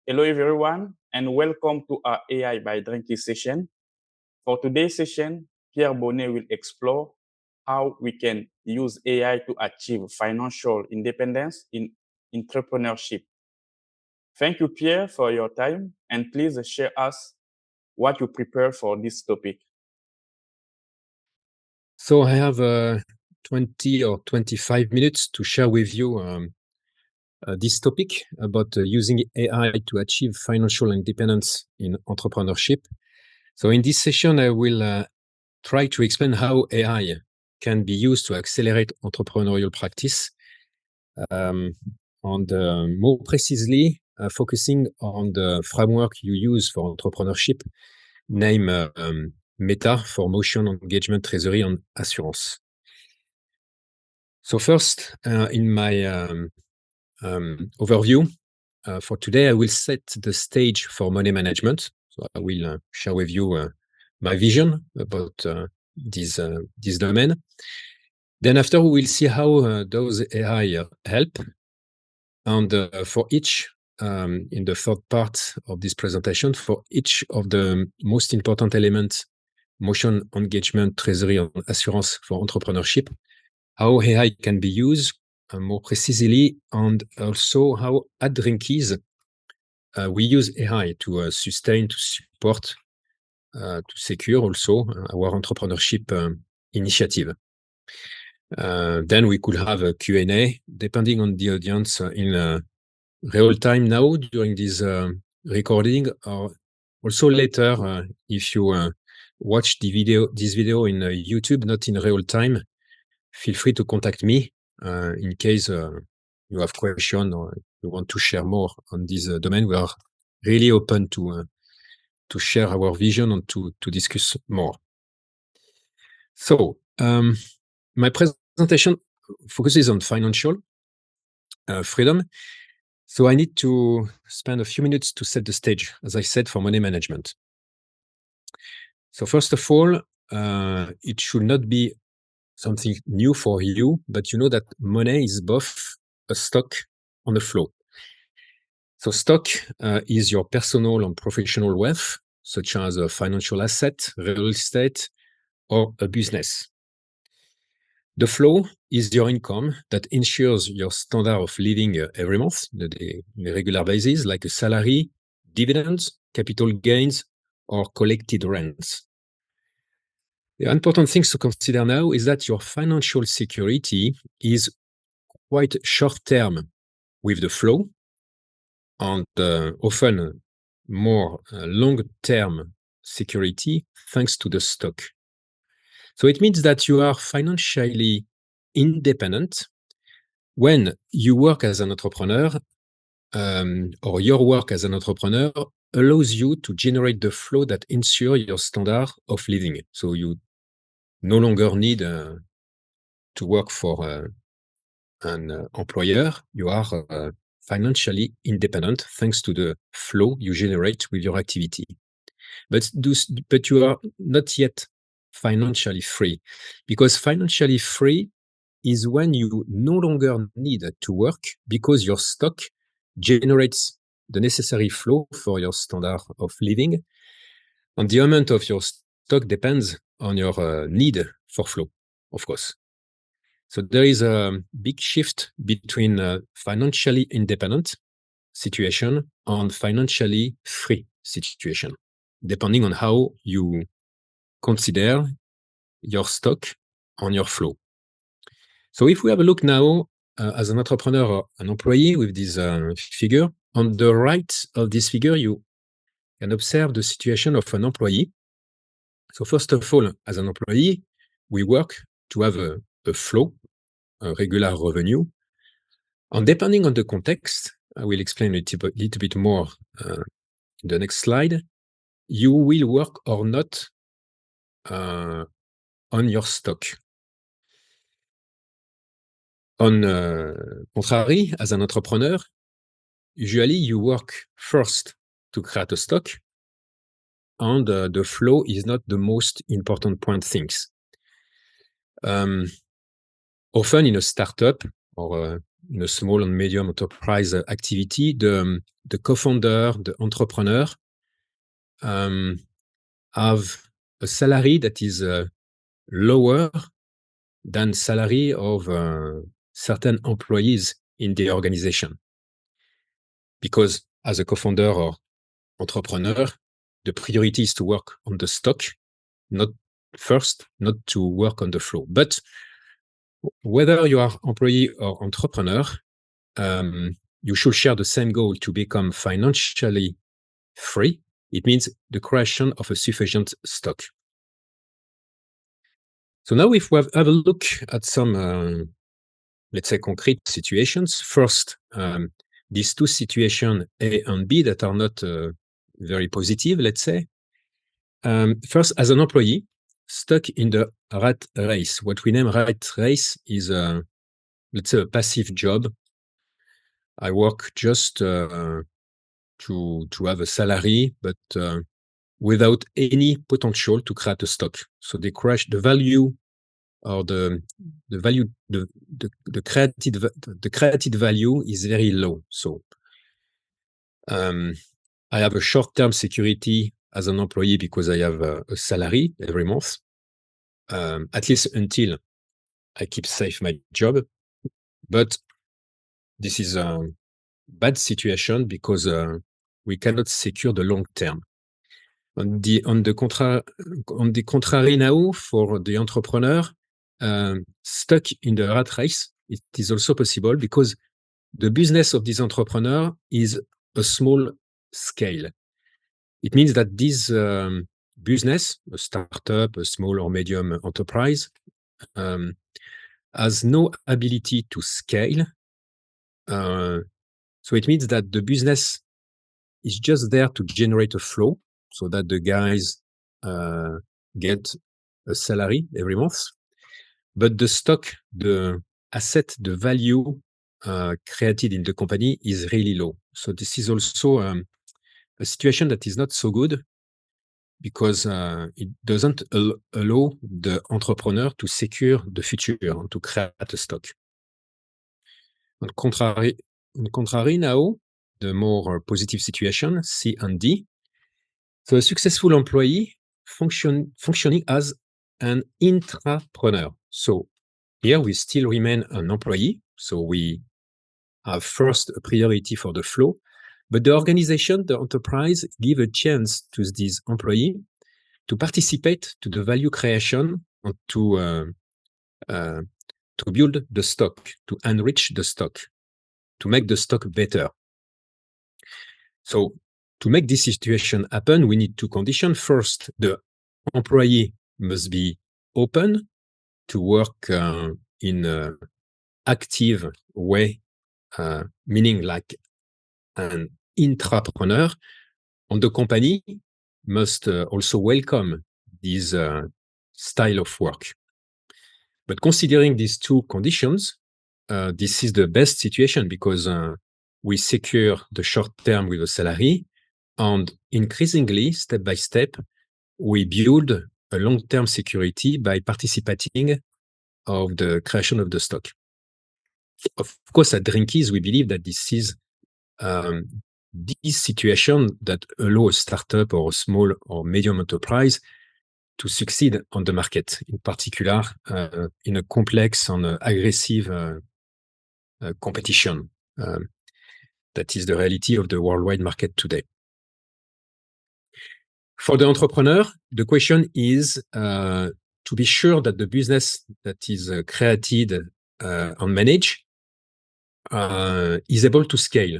Hello everyone, and welcome to our AI by Drinkizz session. For today's session, Pierre Bonnet will explore how we can use AI to achieve financial independence in entrepreneurship. Thank you, Pierre, for your time, and please share us what you prepared for this topic. So I have 20 or 25 minutes to share with you this topic about using AI to achieve financial independence in entrepreneurship. So in this session, I will try to explain how AI can be used to accelerate entrepreneurial practice, and more precisely, focusing on the framework you use for entrepreneurship, named Meta for Motion, Engagement, Treasury, and Assurance. So first, in my overview for today, I will set the stage for money management. So I will share with you my vision about this domain. Then after, we will see how those AI help. And for each, in the third part of this presentation, for each of the most important elements, motion, engagement, treasury, and assurance for entrepreneurship, how AI can be used more precisely, and also how at Drinkizz we use AI to sustain, to support, to secure also our entrepreneurship initiative. Then we could have a Q&A, depending on the audience, in real time now during this recording, or also later if you watch this video in YouTube, not in real time. Feel free to contact me in case you have questions or you want to share more on this domain. We are really open to share our vision and to discuss more. So my presentation focuses on financial freedom. So I need to spend a few minutes to set the stage, as I said, for money management. So first of all, it should not be something new for you, but you know that money is both a stock and a flow. So stock is your personal and professional wealth, such as a financial asset, real estate, or a business. The flow is your income that ensures your standard of living every month, on a regular basis, like a salary, dividends, capital gains, or collected rents. The important things to consider now is that your financial security is quite short-term with the flow, and often more long-term security thanks to the stock. So it means that you are financially independent when you work as an entrepreneur, or your work as an entrepreneur allows you to generate the flow that ensure your standard of living. So you no longer need to work for an employer. You are financially independent thanks to the flow you generate with your activity. But you are not yet financially free, because financially free is when you no longer need to work because your stock generates the necessary flow for your standard of living, and the amount of your stock depends on your need for flow, of course. So there is a big shift between financially independent situation and financially free situation, depending on how you consider your stock and your flow. So if we have a look now as an entrepreneur or an employee with this figure, on the right of this figure, you can observe the situation of an employee. So first of all, as an employee, we work to have a flow, a regular revenue. And depending on the context, I will explain a little bit more in the next slide, you will work or not on your stock. On contrary, as an entrepreneur, usually you work first to create a stock, and the flow is not the most important point things. Often in a startup or in a small and medium enterprise activity, the co-founder, the entrepreneur, have a salary that is lower than salary of certain employees in the organization. Because as a co-founder or entrepreneur, the priority is to work on the stock, not to work on the flow. But whether you are employee or entrepreneur, you should share the same goal to become financially free. It means the creation of a sufficient stock. So now if we have a look at some, let's say, concrete situations. First, these two situations, A and B, that are not very positive, let's say. First, as an employee, stuck in the rat race. What we name rat race is, let's say, a passive job. I work just to have a salary, but without any potential to create a stock. So they crash the value or the value, the created value is very low. So I have a short-term security as an employee because I have a salary every month, at least until I keep safe my job. But this is a bad situation because we cannot secure the long term. On the contrary now, for the entrepreneur stuck in the rat race, it is also possible because the business of this entrepreneur is a small scale. It means that this business, a startup, a small or medium enterprise, has no ability to scale. So it means that the business is just there to generate a flow so that the guys get a salary every month. But the stock, the asset, the value created in the company is really low. So this is also a situation that is not so good because it doesn't allow the entrepreneur to secure the future and to create a stock. On contrary now, the more positive situation, C and D. So a successful employee functioning as an intrapreneur. So here we still remain an employee. So we have first a priority for the flow, but the organization, the enterprise, give a chance to this employee to participate to the value creation and to build the stock, to enrich the stock, to make the stock better. So to make this situation happen, we need two conditions. First, the employee must be open to work in an active way, meaning like an intrapreneur, and the company must also welcome this style of work. But considering these two conditions, this is the best situation because we secure the short term with a salary, and increasingly, step by step, we build a long-term security by participating of the creation of the stock. Of course, at Drinkizz, we believe that this is this situation that allow a startup or a small or medium enterprise to succeed on the market, in particular in a complex and aggressive competition. That is the reality of the worldwide market today. For the entrepreneur, the question is to be sure that the business that is created and managed is able to scale.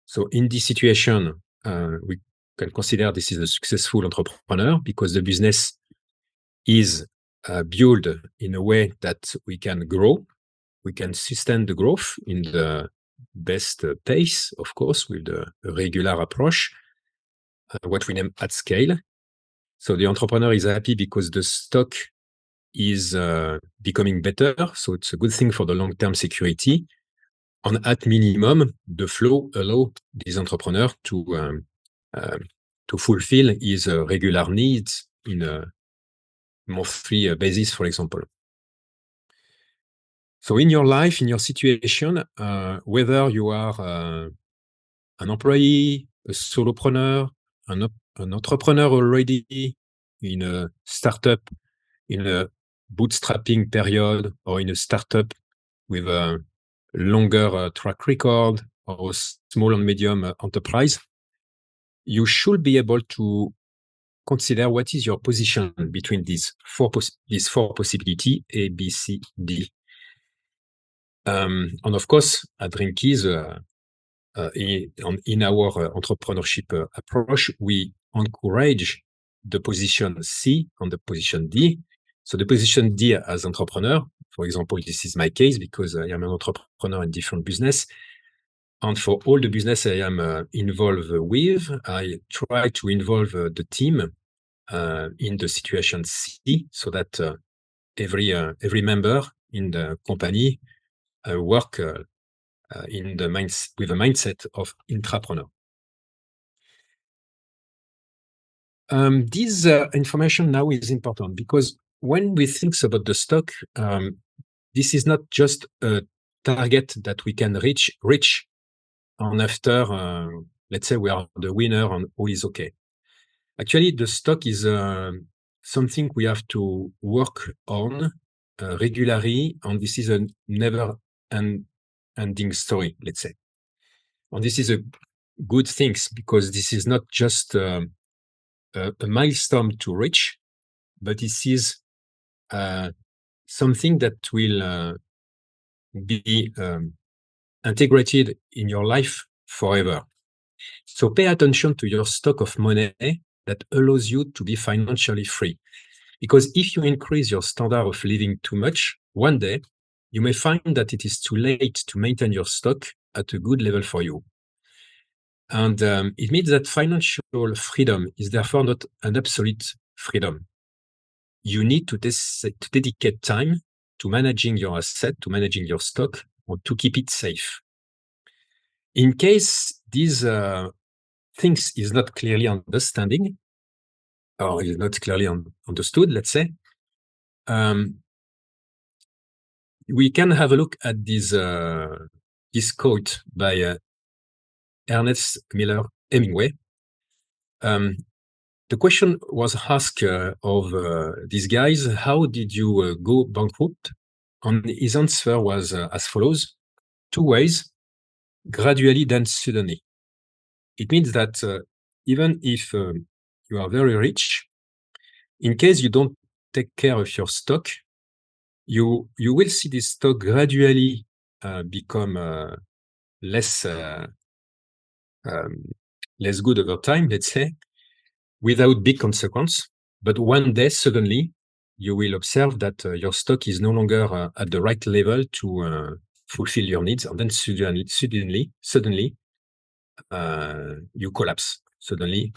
So in this situation, we can consider this is a successful entrepreneur because the business is built in a way that we can grow, we can sustain the growth in the best pace, of course, with the regular approach, what we name at scale. So the entrepreneur is happy because the stock is becoming better. So it's a good thing for the long-term security. And at minimum, the flow allows this entrepreneur to fulfill his regular needs in a monthly basis, for example. So in your life, in your situation, whether you are an employee, a solopreneur, an entrepreneur already in a startup, in a bootstrapping period, or in a startup with a longer track record, or a small and medium enterprise, you should be able to consider what is your position between these four possibilities, A, B, C, D. And of course, at Drinkizz, in our entrepreneurship approach, we encourage the position C and the position D. So the position D as entrepreneur, for example, this is my case because I am an entrepreneur in different business. And for all the business I am involved with, I try to involve the team in the situation C, so that every member in the company work with a mindset of intrapreneur. This information now is important because when we think about the stock, this is not just a target that we can reach, and after, let's say we are the winner and all is okay. Actually, the stock is something we have to work on regularly, and this is a never-ending story, let's say. And this is a good thing because this is not just a milestone to reach, but this is something that will be integrated in your life forever. So pay attention to your stock of money that allows you to be financially free. Because if you increase your standard of living too much, one day you may find that it is too late to maintain your stock at a good level for you. And it means that financial freedom is therefore not an absolute freedom. You need to dedicate time to managing your asset, to managing your stock, or to keep it safe. In case these things is not clearly understanding, or is not clearly understood, let's say, we can have a look at this quote by Ernest Miller Hemingway. The question was asked of these guys, how did you go bankrupt? And his answer was as follows: 2 ways, gradually, then suddenly. It means that even if you are very rich, in case you don't take care of your stock, you will see this stock gradually become less good over time, let's say, without big consequence. But one day, suddenly, you will observe that your stock is no longer at the right level to fulfill your needs, and then suddenly, you collapse. Suddenly,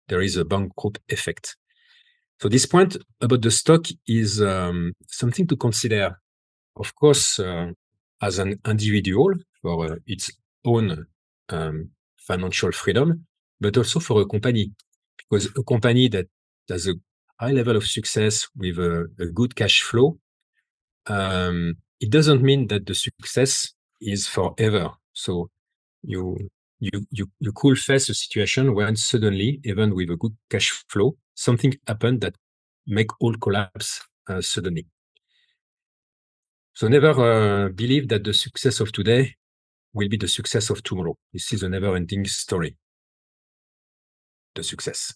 there is a bankrupt effect. So this point about the stock is something to consider, of course, as an individual for its own financial freedom, but also for a company, because a company that has a high level of success with a good cash flow, it doesn't mean that the success is forever. So you could face a situation when suddenly, even with a good cash flow, something happened that make all collapse suddenly. So never believe that the success of today will be the success of tomorrow. This is a never-ending story, the success.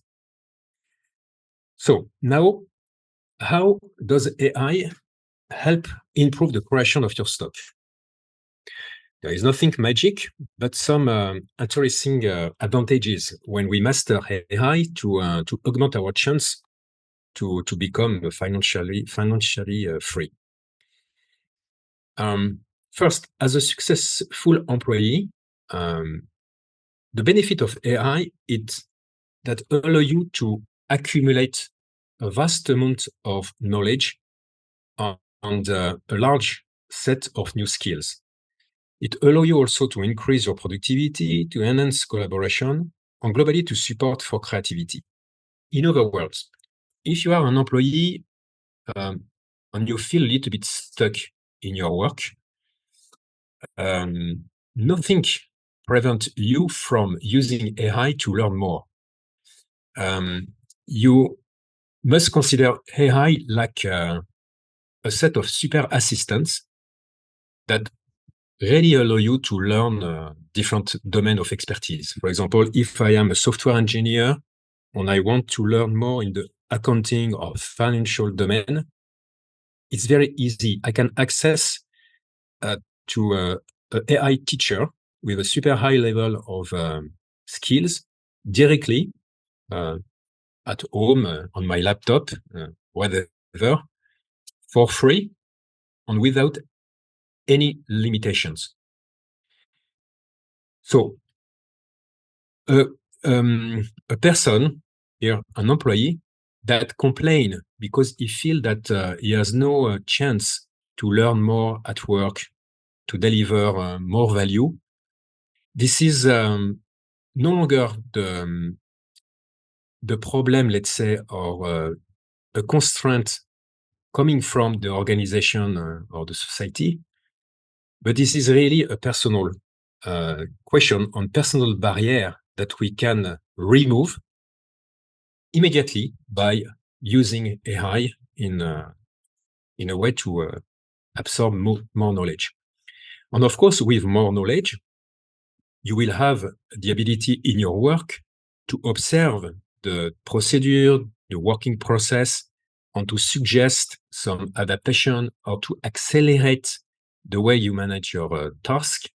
So now, how does AI help improve the creation of your stock? There is nothing magic, but some interesting advantages when we master AI to augment our chance to become financially free. First, as a successful employee, the benefit of AI is that allow you to accumulate a vast amount of knowledge and a large set of new skills. It allows you also to increase your productivity, to enhance collaboration, and globally to support for creativity. In other words, if you are an employee and you feel a little bit stuck in your work, nothing prevents you from using AI to learn more. You must consider AI like a set of super assistants that really allow you to learn different domains of expertise. For example, if I am a software engineer and I want to learn more in the accounting or financial domain, it's very easy. I can access to an AI teacher with a super high level of skills directly at home, on my laptop, whatever, for free and without any limitations. So a person here, an employee that complain because he feel that he has no chance to learn more at work, to deliver more value. This is no longer the problem, let's say, or a constraint coming from the organization or the society, but this is really a personal question on personal barrier that we can remove immediately by using AI in a way to absorb more knowledge. And of course, with more knowledge, you will have the ability in your work to observe the procedure, the working process, and to suggest some adaptation or to accelerate the way you manage your task.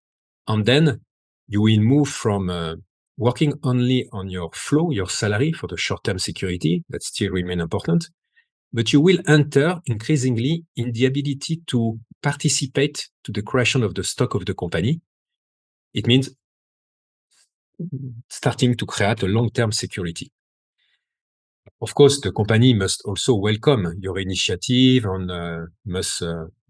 And then you will move from working only on your flow, your salary for the short-term security, that still remain important, but you will enter increasingly in the ability to participate to the creation of the stock of the company. It means starting to create a long-term security. Of course, the company must also welcome your initiative and must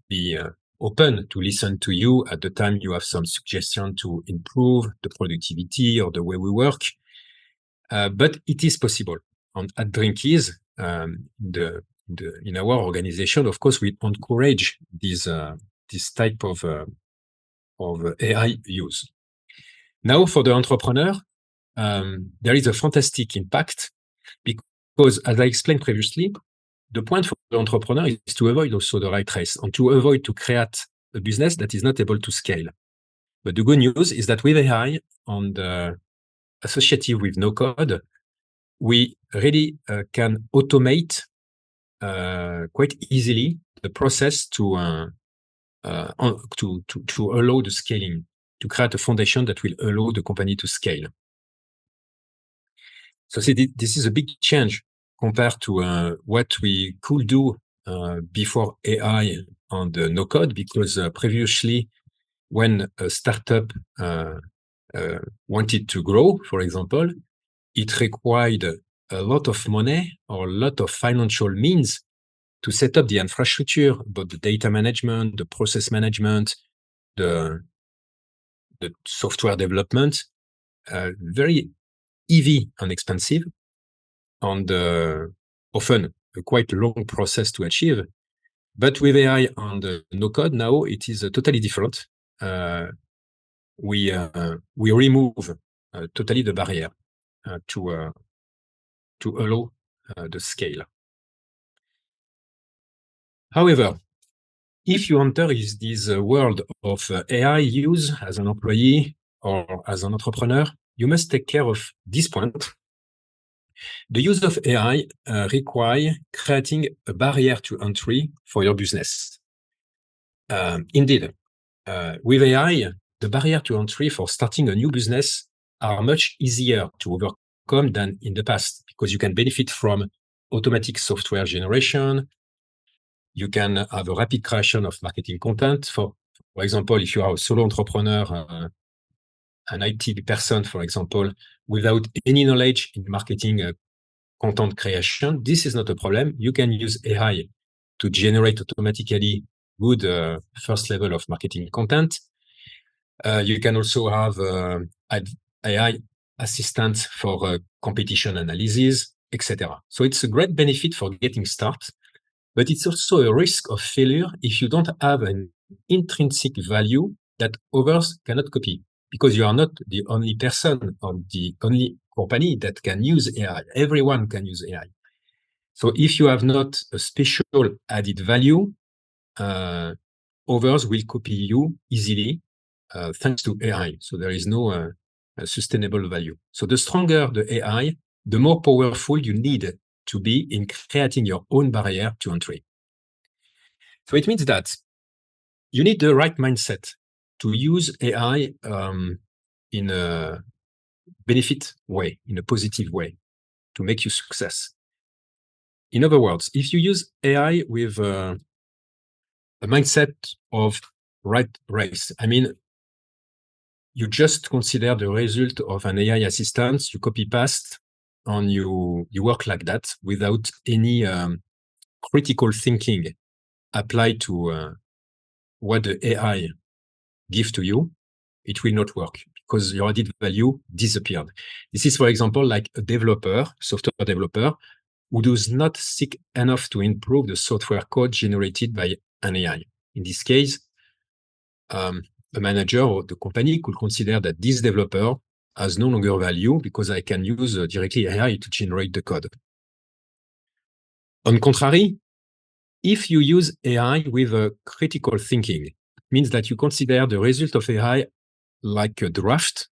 be open to listen to you at the time you have some suggestion to improve the productivity or the way we work. But it is possible. And at Drinkizz, in our organization, of course, we encourage this type of AI use. Now, for the entrepreneur, there is a fantastic impact because, as I explained previously, the point for the entrepreneur is to avoid also the rat race and to avoid to create a business that is not able to scale. But the good news is that with AI and associated with no code, we really can automate quite easily the process to allow the scaling, to create a foundation that will allow the company to scale. So see, this is a big change compared to what we could do before AI on the no code, because previously, when a startup wanted to grow, for example, it required a lot of money or a lot of financial means to set up the infrastructure, about the data management, the process management, the software development, very heavy and expensive, and often a quite long process to achieve. But with AI and no code now, it is totally different. We remove totally the barrier to allow the scale. However, if you enter this world of AI use as an employee or as an entrepreneur, you must take care of this point. The use of AI requires creating a barrier to entry for your business. Indeed, with AI, the barrier to entry for starting a new business are much easier to overcome than in the past, because you can benefit from automatic software generation. You can have a rapid creation of marketing content. For example, if you are a solo entrepreneur, an IT person, for example, without any knowledge in marketing content creation, this is not a problem. You can use AI to generate automatically good first level of marketing content. You can also have AI assistants for competition analysis, etc. So it's a great benefit for getting started, but it's also a risk of failure if you don't have an intrinsic value that others cannot copy, because you are not the only person or the only company that can use AI. Everyone can use AI. So if you have not a special added value, others will copy you easily thanks to AI. So there is no sustainable value. So the stronger the AI, the more powerful you need to be in creating your own barrier to entry. So it means that you need the right mindset to use AI in a benefit way, in a positive way, to make you success. In other words, if you use AI with a mindset of right race, I mean, you just consider the result of an AI assistant, you copy paste, and you work like that without any critical thinking applied to what the AI gives to you, it will not work because your added value disappeared. This is, for example, like a developer, software developer, who does not seek enough to improve the software code generated by an AI. In this case, a manager or the company could consider that this developer has no longer value because I can use directly AI to generate the code. On contrary, if you use AI with a critical thinking, it means that you consider the result of AI like a draft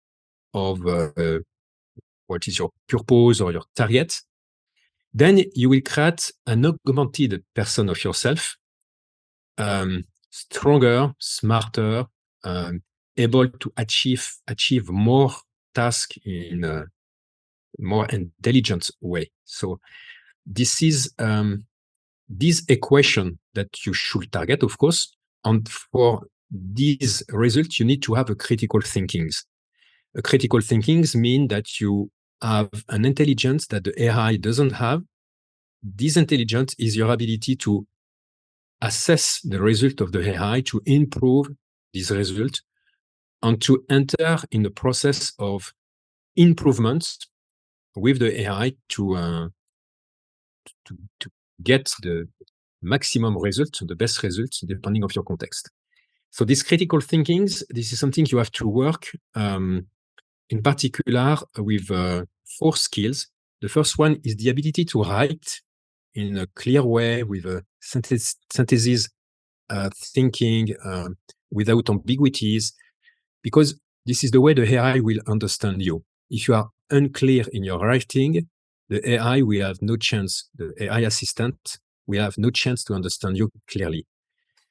of what is your purpose or your target, then you will create an augmented person of yourself, stronger, smarter, able to achieve more tasks in a more intelligent way. So this is this equation that you should target, of course. And for these results, you need to have a critical thinkings. A critical thinkings mean that you have an intelligence that the AI doesn't have. This intelligence is your ability to assess the result of the AI, to improve this result, and to enter in the process of improvements with the AI to get the maximum result, the best results, depending of your context. So these critical thinkings, this is something you have to work in particular with 4 skills. The first one is the ability to write in a clear way with a synthesis thinking without ambiguities, because this is the way the AI will understand you. If you are unclear in your writing, the AI will have no chance, the AI assistant will have no chance to understand you clearly.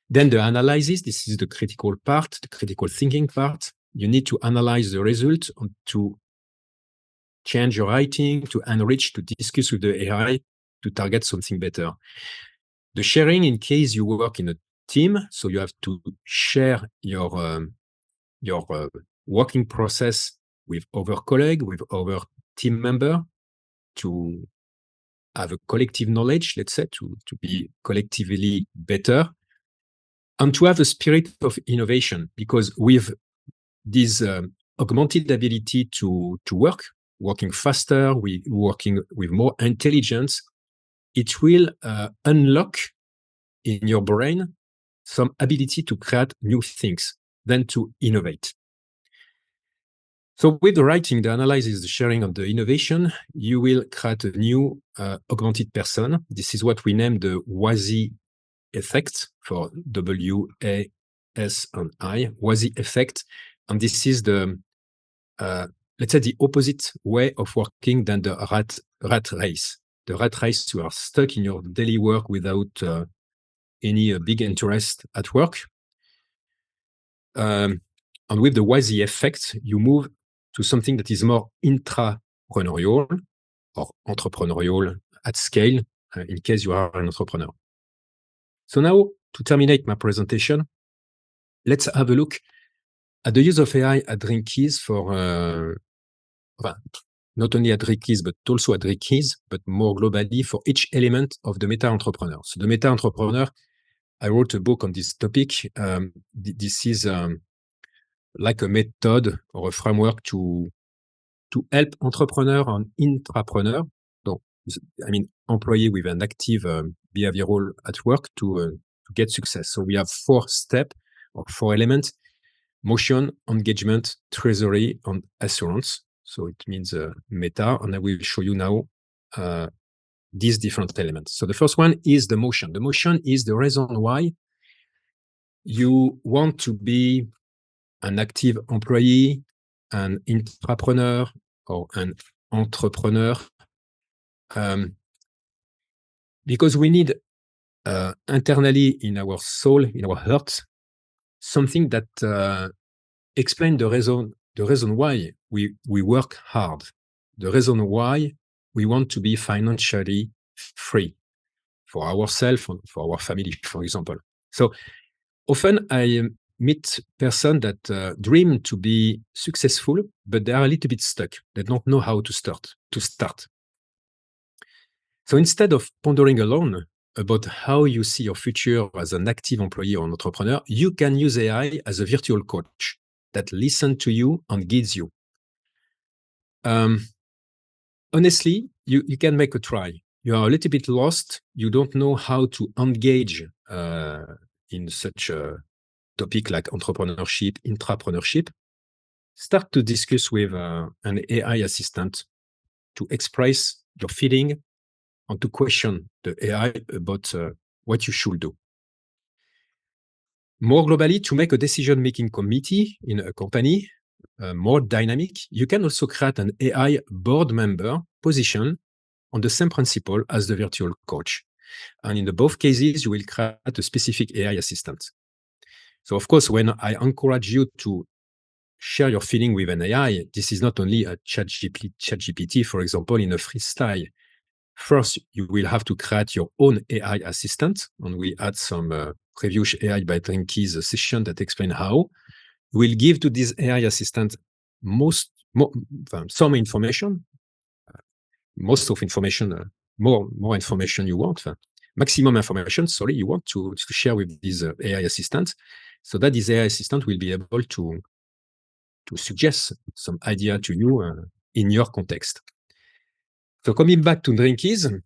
Then the analysis, this is the critical part, the critical thinking part. You need to analyze the result and to change your writing, to enrich, to discuss with the AI to target something better. The sharing, in case you work in a team, so you have to share your working process with other colleagues, with other team member, to have a collective knowledge, let's say, to be collectively better, and to have a spirit of innovation, because with this augmented ability to working faster, working with more intelligence, it will unlock in your brain some ability to create new things, then to innovate. So with the writing, the analysis, the sharing, and the innovation, you will create a new augmented person. This is what we name the WASI effect, for W-A-S-I, WASI effect. And this is the, let's say, the opposite way of working than the rat race. The rat race, you are stuck in your daily work without any big interest at work. And with the WASI effect, you move to something that is more intrapreneurial or entrepreneurial at scale, in case you are an entrepreneur. So now, to terminate my presentation, let's have a look at the use of AI at Drinkizz for, not only at Drinkizz, but also at Drinkizz, but more globally for each element of the meta entrepreneur. So the meta entrepreneur, I wrote a book on this topic. This is like a method or a framework to help entrepreneur and intrapreneur, so, I mean, employee with an active behavioral at work to get success. So we have 4 steps or 4 elements: motion, engagement, treasury, and assurance. So it means meta, and I will show you now these different elements. So the first one is the motion. The motion is the reason why you want to be an active employee, an intrapreneur, or an entrepreneur, because we need internally in our soul, in our heart, something that explains the reason why we work hard, the reason why we want to be financially free for ourselves and for our family, for example. So often I meet persons that dream to be successful, but they are a little bit stuck. They don't know how to start. So instead of pondering alone about how you see your future as an active employee or an entrepreneur, you can use AI as a virtual coach that listens to you and guides you. Honestly, you can make a try. You are a little bit lost. You don't know how to engage in such a topic like entrepreneurship, intrapreneurship. Start to discuss with an AI assistant to express your feeling and to question the AI about what you should do. More globally, to make a decision-making committee in a company more dynamic, you can also create an AI board member position on the same principle as the virtual coach. And in both cases, you will create a specific AI assistant. So of course, when I encourage you to share your feeling with an AI, this is not only a ChatGPT, for example, in a freestyle. First, you will have to create your own AI assistant, and we add some previous AI by Drinkizz session that explain how. We'll give to this AI assistant some information, more information you want, maximum information, you want to share with this AI assistant, so that this AI assistant will be able to suggest some idea to you in your context. So coming back to Drinkizz,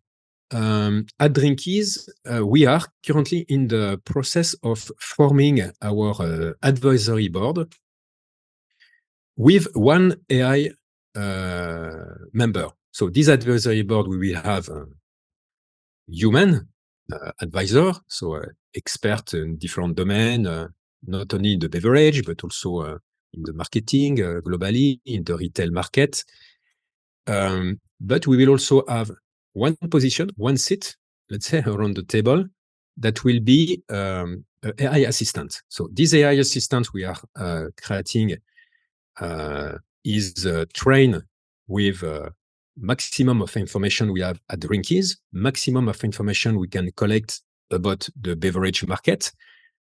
at Drinkizz, we are currently in the process of forming our advisory board with one AI member. So this advisory board, we will have a human advisor, so expert in different domains, not only in the beverage, but also in the marketing globally, in the retail market. But we will also have one position, one seat, let's say, around the table, that will be an AI assistant. So this AI assistant we are creating is trained with maximum of information we have at Drinkizz, maximum of information we can collect about the beverage market,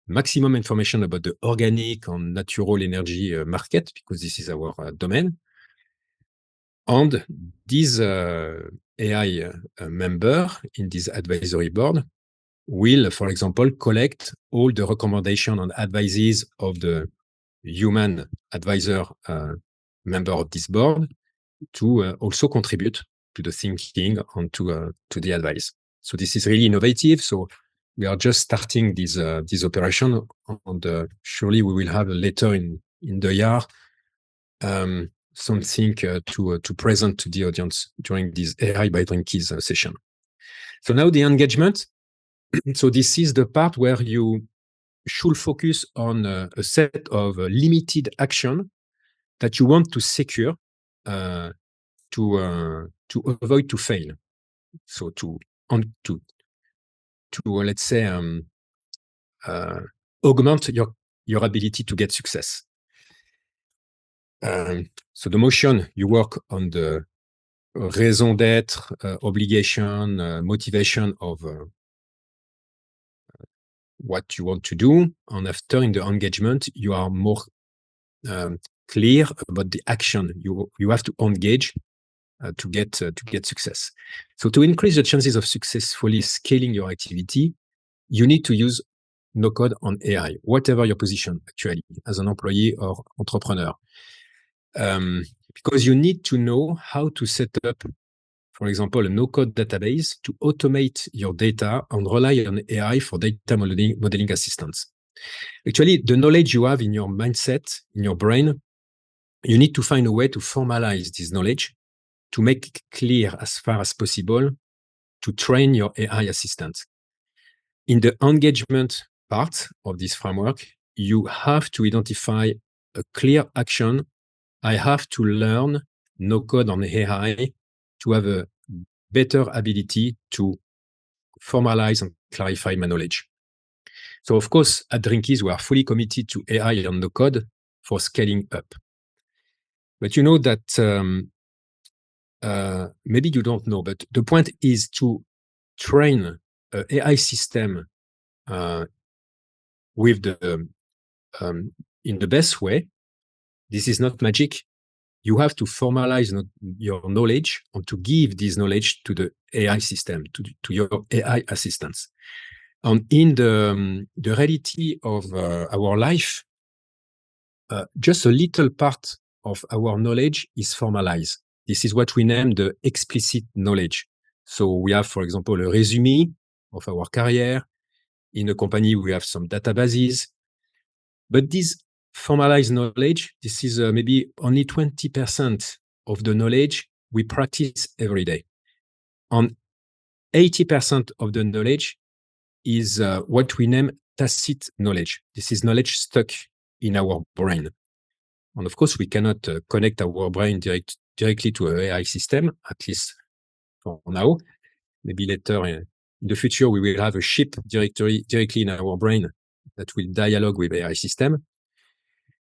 maximum information about the organic and natural energy market, because this is our domain. And this AI member in this advisory board will, for example, collect all the recommendations and advices of the human advisor member of this board to also contribute to the thinking and to the advice. So this is really innovative. So we are just starting this operation, and surely we will have later in the year something to present to the audience during this AI by Drinkizz session. So now the engagement. So this is the part where you should focus on a set of limited action that you want to secure to avoid to fail. So to let's say augment your ability to get success. So the motion, you work on the raison d'être, obligation, motivation of what you want to do. And after, in the engagement, you are more clear about the action you have to engage to get success. So to increase the chances of successfully scaling your activity, you need to use no code on AI, whatever your position actually, as an employee or entrepreneur. Because you need to know how to set up, for example, a no-code database to automate your data and rely on AI for data modeling assistance. Actually, the knowledge you have in your mindset, in your brain, you need to find a way to formalize this knowledge, to make it clear as far as possible, to train your AI assistant. In the engagement part of this framework, you have to identify a clear action. I have to learn no code on AI to have a better ability to formalize and clarify my knowledge. So, of course, at Drinkizz, we are fully committed to AI and no code for scaling up. But you know that maybe you don't know, but the point is to train an AI system with the in the best way. This is not magic. You have to formalize your knowledge and to give this knowledge to the AI system, to your AI assistants. And in the reality of our life, just a little part of our knowledge is formalized. This is what we name the explicit knowledge. So we have, for example, a resume of our career. In a company, we have some databases. But this formalized knowledge, this is maybe only 20% of the knowledge we practice every day. And 80% of the knowledge is what we name tacit knowledge. This is knowledge stuck in our brain. And of course, we cannot connect our brain directly to an AI system, at least for now. Maybe later in the future, we will have a chip directly in our brain that will dialogue with AI system.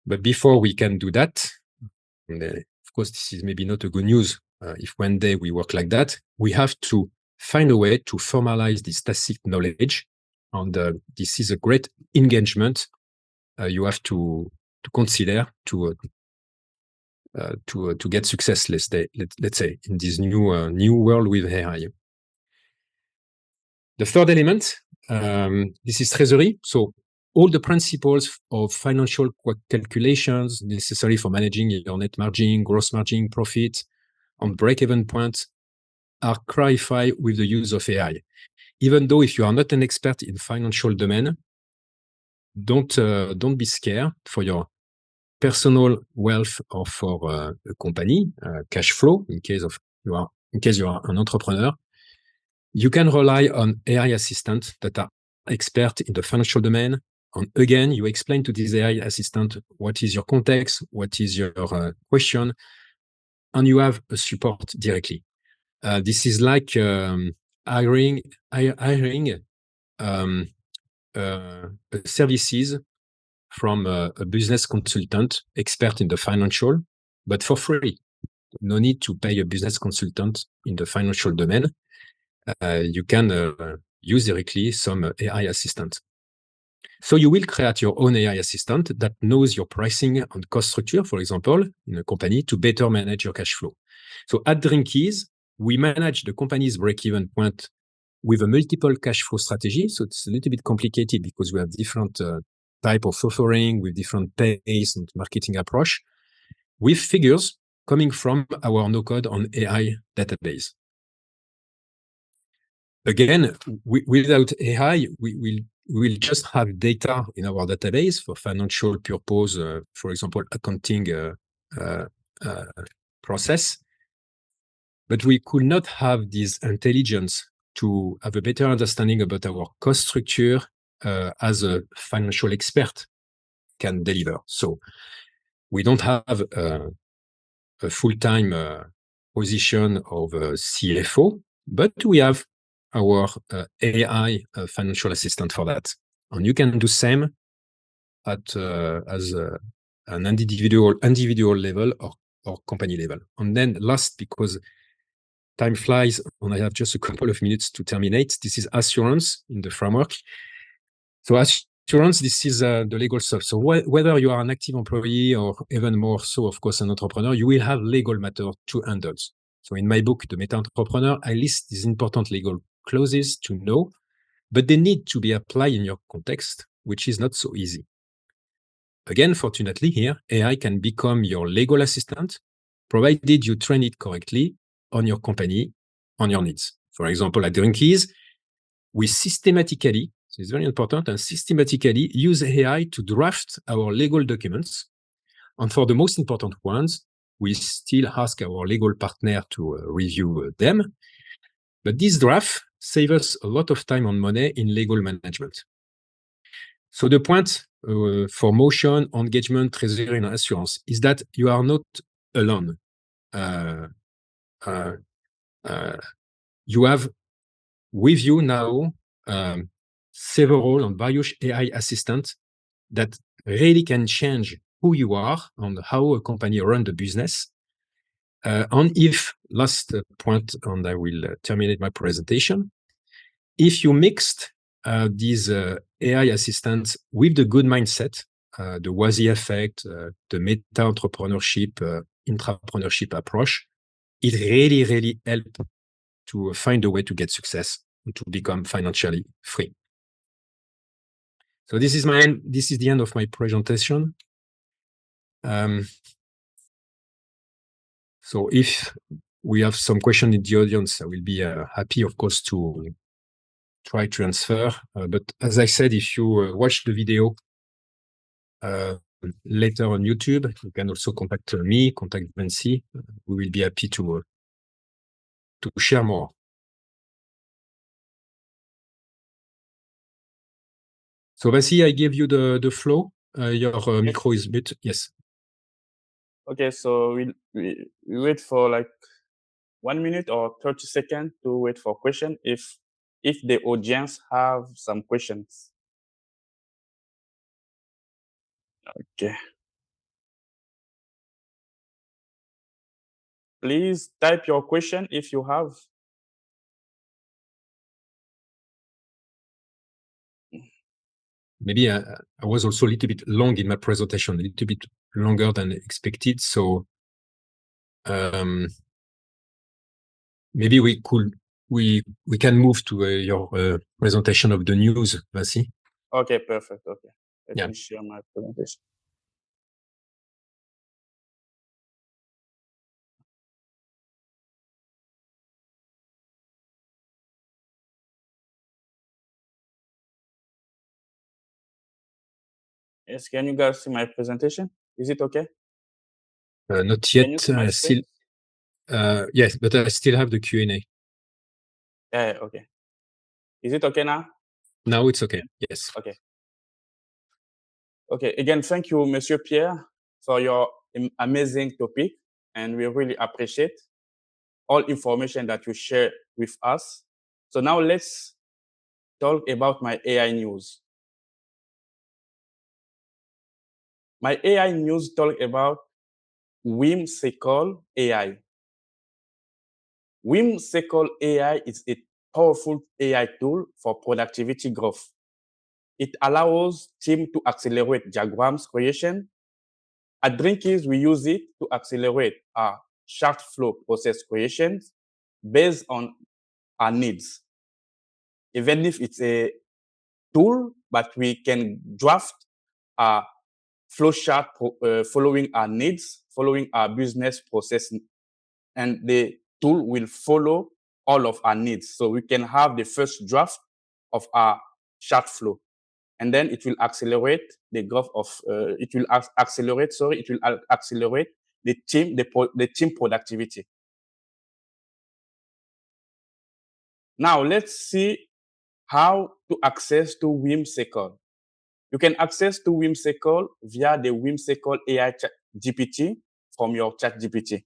But before we can do that, and of course, this is maybe not a good news if one day we work like that, we have to find a way to formalize this tacit knowledge. And this is a great engagement you have to consider to get success, let's say, in this new world with AI. The third element, this is treasury. So all the principles of financial calculations necessary for managing your net margin, gross margin, profit, and break-even points are clarified with the use of AI. Even though if you are not an expert in financial domain, don't be scared for your personal wealth or for a company cash flow. In case you are an entrepreneur, you can rely on AI assistants that are expert in the financial domain. And again, you explain to this AI assistant what is your context, what is your question, and you have a support directly. This is like hiring services from a business consultant expert in the financial, but for free. No need to pay a business consultant in the financial domain. You can use directly some AI assistant. So you will create your own AI assistant that knows your pricing and cost structure, for example, in a company to better manage your cash flow. So at Drinkizz, we manage the company's break-even point with a multiple cash flow strategy. So it's a little bit complicated because we have different type of offering with different pace and marketing approach with figures coming from our no-code on AI database. Again, without AI, we will just have data in our database for financial purpose, for example, accounting process. But we could not have this intelligence to have a better understanding about our cost structure as a financial expert can deliver. So we don't have a full-time position of CFO, but we have our AI financial assistant for that. And you can do same at as an individual level or company level. And then last, because time flies and I have just a couple of minutes to terminate, this is assurance in the framework. So assurance, this is the legal stuff. So whether you are an active employee or even more so, of course, an entrepreneur, you will have legal matter to handle. So in my book, The Meta Entrepreneur, I list these important legal clauses to know, but they need to be applied in your context, which is not so easy. Again, fortunately here, AI can become your legal assistant, provided you train it correctly on your company, on your needs. For example, at Drinkizz, we systematically So it's very important, and systematically use AI to draft our legal documents. And for the most important ones, we still ask our legal partner to review them. But this draft saves us a lot of time and money in legal management. So the point for motion, engagement, treasury, and assurance is that you are not alone. You have with you now several and various AI assistants that really can change who you are and how a company runs the business. And if, last point, and I will terminate my presentation, if you mixed these AI assistants with the good mindset, the WASI effect, the meta-entrepreneurship, intrapreneurship approach, it really, really helps to find a way to get success and to become financially free. So this is the end of my presentation. So if we have some question in the audience, I will be happy, of course, to try to answer. But as I said, if you watch the video later on YouTube, you can also contact me, contact Vinci. We will be happy to share more. So Vinci, I give you the flow. Your micro is mute. Yes. Okay, so we wait for like 1 minute or 30 seconds to wait for question if the audience have some questions. Okay. Please type your question if you have. Maybe I was also a little bit long in my presentation, a little bit longer than expected. So maybe we can move to your presentation of the news, Vinci. Okay, perfect. Okay. Let Yeah. me share my presentation. Yes, can you guys see my presentation? Is it okay? Not Can you yet. see my screen? Yes, but I still have the Q&A. Yeah, okay. Is it okay now? Now it's okay. Yes. Okay. Okay. Again, thank you, Monsieur Pierre, for your amazing topic, and we really appreciate all information that you share with us. So now let's talk about my AI news. My AI news talk about whimsical AI. Whimsical AI is a powerful AI tool for productivity growth. It allows teams to accelerate diagrams creation. At Drinkizz, we use it to accelerate our chart flow process creations based on our needs. Even if it's a tool, but we can draft a flow chart following our needs, following our business process, and the tool will follow all of our needs. So we can have the first draft of our chart flow, and then it will accelerate the growth of, it will accelerate the team productivity. Now let's see how to access to Whimsical. You can access to Whimsical via the Whimsical AI GPT from your ChatGPT.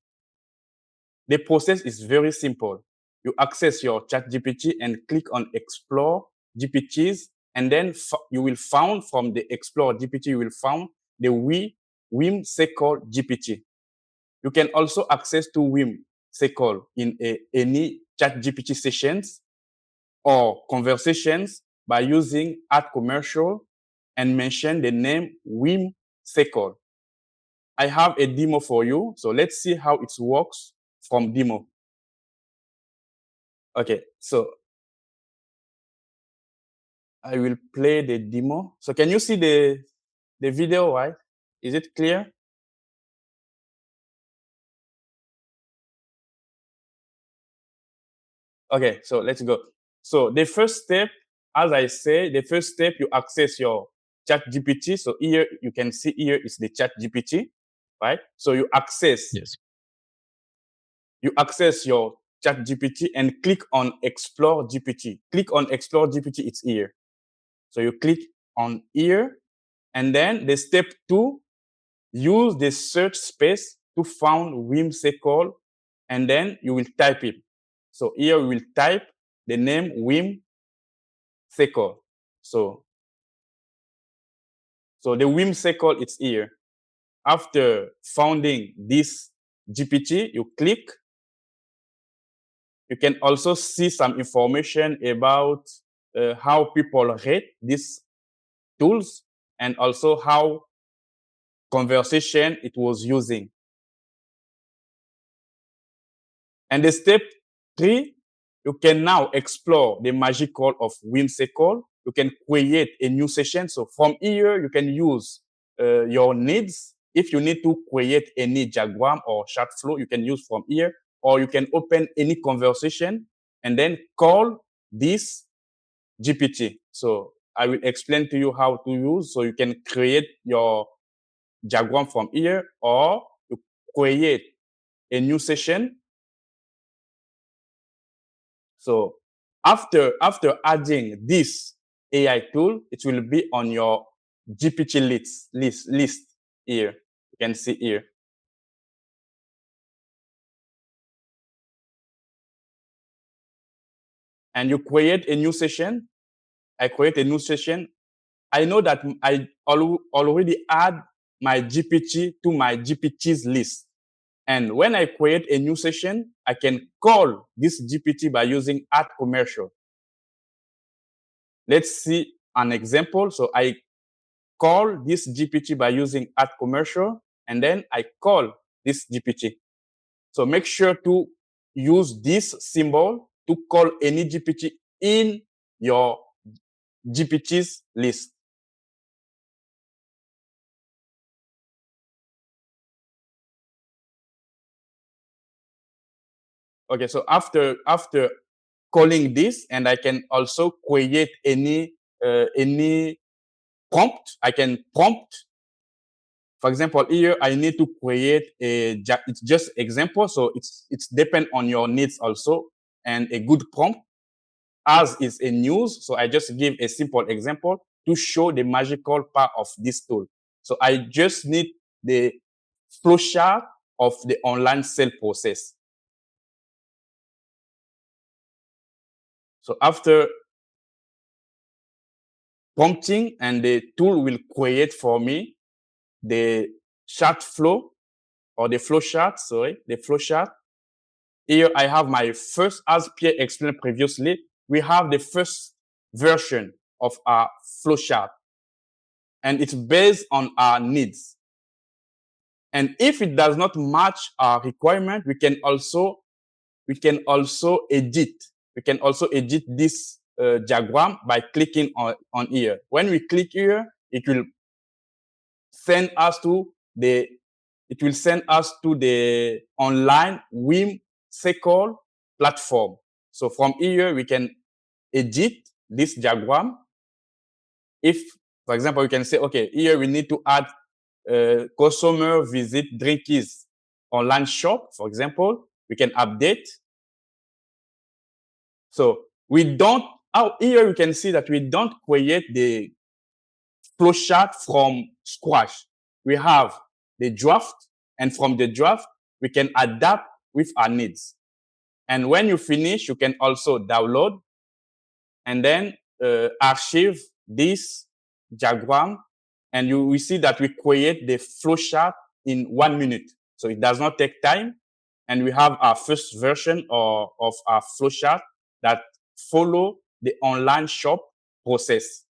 The process is very simple. You access your ChatGPT and click on Explore GPTs, and then you will find from the Explore GPT, you will find the Whimsical GPT. You can also access to Whimsical in any ChatGPT sessions or conversations by using @commercial and mention the name Whimsical. I have a demo for you, so let's see how it works from demo. Okay, so I will play the demo. So can you see the video, right? Is it clear? Okay, so let's go. So the first step, as I say, the first step, you access your chat GPT. So here you can see here is the chat GPT, right? So you access your chat GPT and click on explore GPT. Click on explore GPT, it's here. So you click on here, and then the step 2, use the search space to find whimsical, and then you will type it. So here we will type the name whimsical. So the whimsical, it's here. After finding this GPT, you click. You can also see some information about how people rate these tools and also how conversation it was using. And the step 3, you can now explore the magical of whimsical. You can create a new session. So from here, you can use your needs. If you need to create any diagram or chat flow, you can use from here, or you can open any conversation and then call this GPT. So I will explain to you how to use. So you can create your diagram from here, or you create a new session. So after adding this AI tool, it will be on your GPT list here. You can see here. And you create a new session. I create a new session. I know that I already add my GPT to my GPT's list. And when I create a new session, I can call this GPT by using @commercial. Let's see an example. So I call this GPT by using @commercial, and then I call this GPT. So make sure to use this symbol to call any GPT in your GPT's list. Okay, so after calling this, and I can also create any prompt. I can prompt. For example, here I need to create it's just example, so it's depend on your needs also, and a good prompt as is a news. So I just give a simple example to show the magical part of this tool. So I just need the flowchart of the online sale process. So after prompting, and the tool will create for me the chart flow, or the flow chart, the flow chart. Here I have my first, as Pierre explained previously, we have the first version of our flow chart, and it's based on our needs. And if it does not match our requirement, we can also edit. We can also edit this diagram by clicking on here. When we click here, it will send us to the online whimsical platform. So from here, we can edit this diagram. If, for example, we can say, okay, here we need to add customer visit Drinkizz online shop, for example, we can update. So here you can see that we don't create the flowchart from scratch. We have the draft, and from the draft, we can adapt with our needs. And when you finish, you can also download and then archive this diagram, and you will see that we create the flowchart in 1 minute. So it does not take time, and we have our first version of our flowchart that follow the online shop process.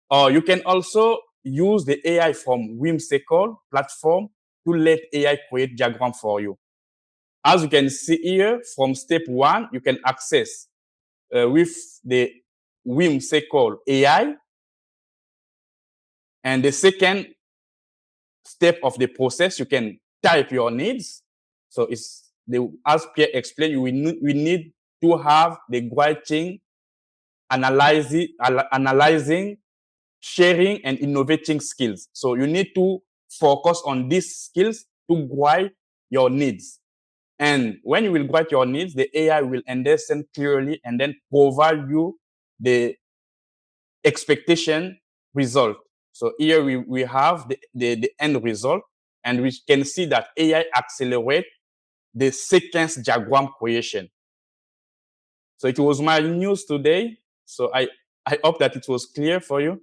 Or you can also use the AI from Whimsical platform to let AI create diagram for you. As you can see here, from step 1, you can access with the Whimsical AI. And the second step of the process, you can type your needs. So it's as Pierre explained, we need to have the writing, analyzing, sharing, and innovating skills. So you need to focus on these skills to guide your needs. And when you will guide your needs, the AI will understand clearly and then provide you the expectation result. So here we have the end result, and we can see that AI accelerate the sequence diagram creation. So it was my news today. So I hope that it was clear for you.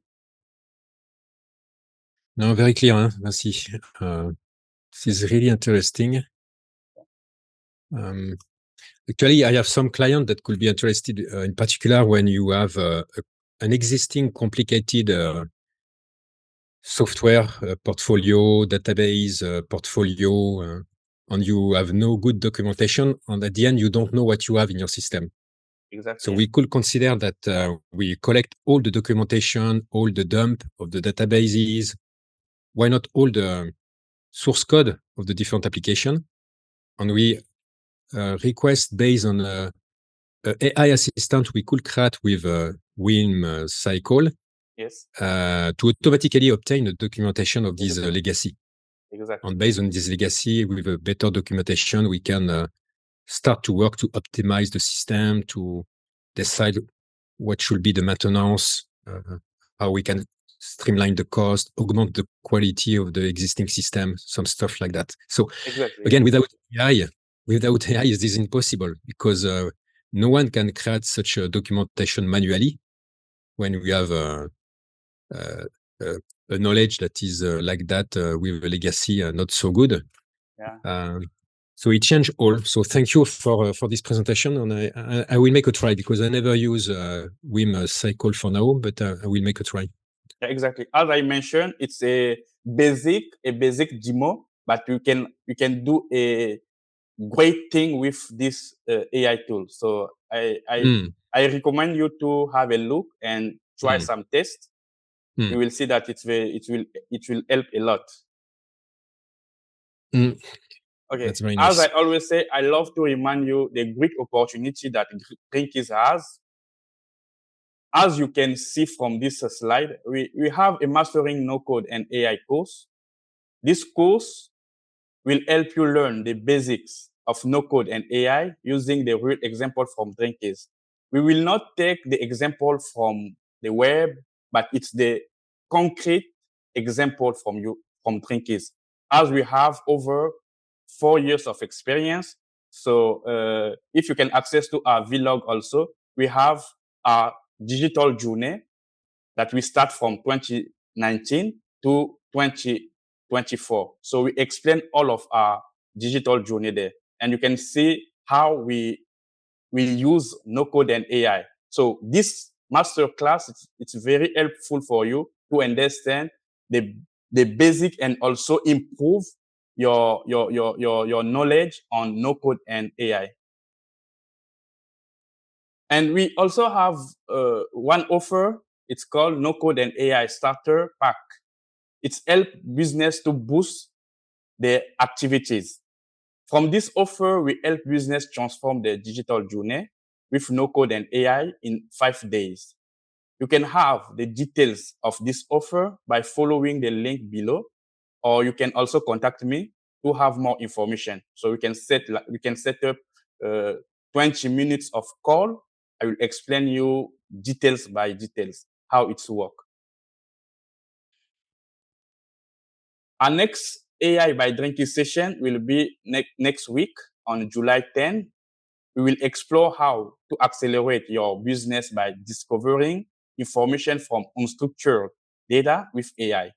No, very clear. Hein? Merci. This is really interesting. Actually, I have some clients that could be interested, in particular when you have an existing complicated software portfolio, database portfolio, and you have no good documentation, and at the end, you don't know what you have in your system. Exactly. So we could consider that we collect all the documentation, all the dump of the databases, why not all the source code of the different application, and we request based on a AI assistant we could create with WIM cycle Yes. To automatically obtain the documentation of this legacy. Exactly. And based on this legacy, with a better documentation, we can start to work to optimize the system, to decide what should be the maintenance, how we can streamline the cost, augment the quality of the existing system, some stuff like that. So again, without AI, this is impossible because no one can create such a documentation manually when we have a knowledge that is like that with a legacy not so good. Yeah. So it changed all. So thank you for this presentation, and I will make a try because I never use WIM cycle for now, but I will make a try. Yeah, exactly. As I mentioned, it's a basic demo, but you can do a great thing with this AI tool. So I recommend you to have a look and try some tests. You will see that it will help a lot. Okay. That's very As I nice. always say, I love to remind you the great opportunity that Drinkizz has. As you can see from this slide, we have a Mastering No Code and AI course. This course will help you learn the basics of no code and AI using the real example from Drinkizz. We will not take the example from the web, but it's the concrete example from Drinkizz. As we have over 4 years of experience, so if you can access to our vlog also, we have our digital journey that we start from 2019 to 2024. So we explain all of our digital journey there, and you can see how we use no code and AI. So this master class, it's very helpful for you to understand the basic and also improve your knowledge on no code and AI. And we also have one offer. It's called No Code and AI Starter Pack. It's help business to boost their activities. From this offer, we help business transform their digital journey with no code and AI in 5 days. You can have the details of this offer by following the link below, or you can also contact me to have more information. So we can set up 20 minutes of call. I will explain you details by details how it's work. Our next AI by Drinkizz session will be next week on July 10. We will explore how to accelerate your business by discovering information from unstructured data with AI.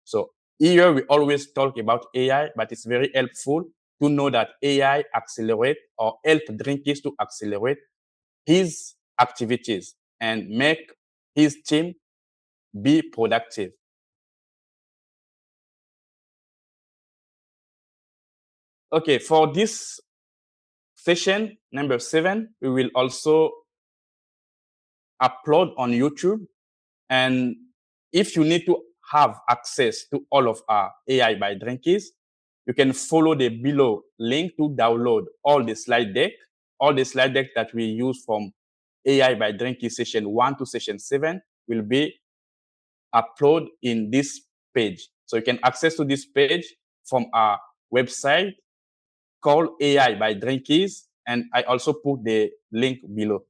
So here we always talk about AI, but it's very helpful to know that AI accelerate or help Drinkizz to accelerate his activities and make his team be productive. Okay, for this session number 7, we will also upload on YouTube. And if you need to have access to all of our AI by Drinkizz, you can follow the below link to download all the slide deck that we use from AI by Drinkizz session 1 to session 7 will be uploaded in this page. So you can access to this page from our website called AI by Drinkizz, and I also put the link below.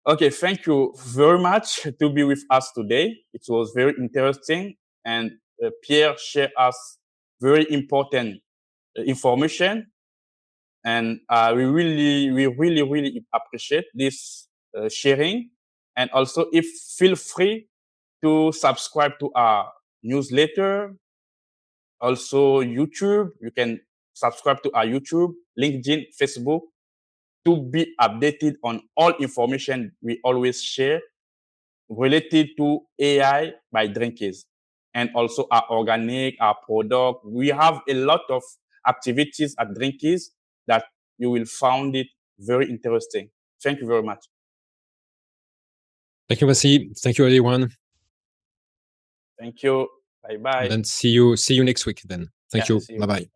Okay, thank you very much to be with us today. It was very interesting, and Pierre shared us very important information, and we really appreciate this sharing. And also, if feel free to subscribe to our newsletter, also YouTube. You can subscribe to our YouTube, LinkedIn, Facebook to be updated on all information we always share related to AI by Drinkizz, and also our organic, our product. We have a lot of activities at Drinkizz that you will find it very interesting. Thank you very much. Thank you, Massi. Thank you, everyone. Thank you. Bye bye. And then see you next week then. Thank you. Bye bye.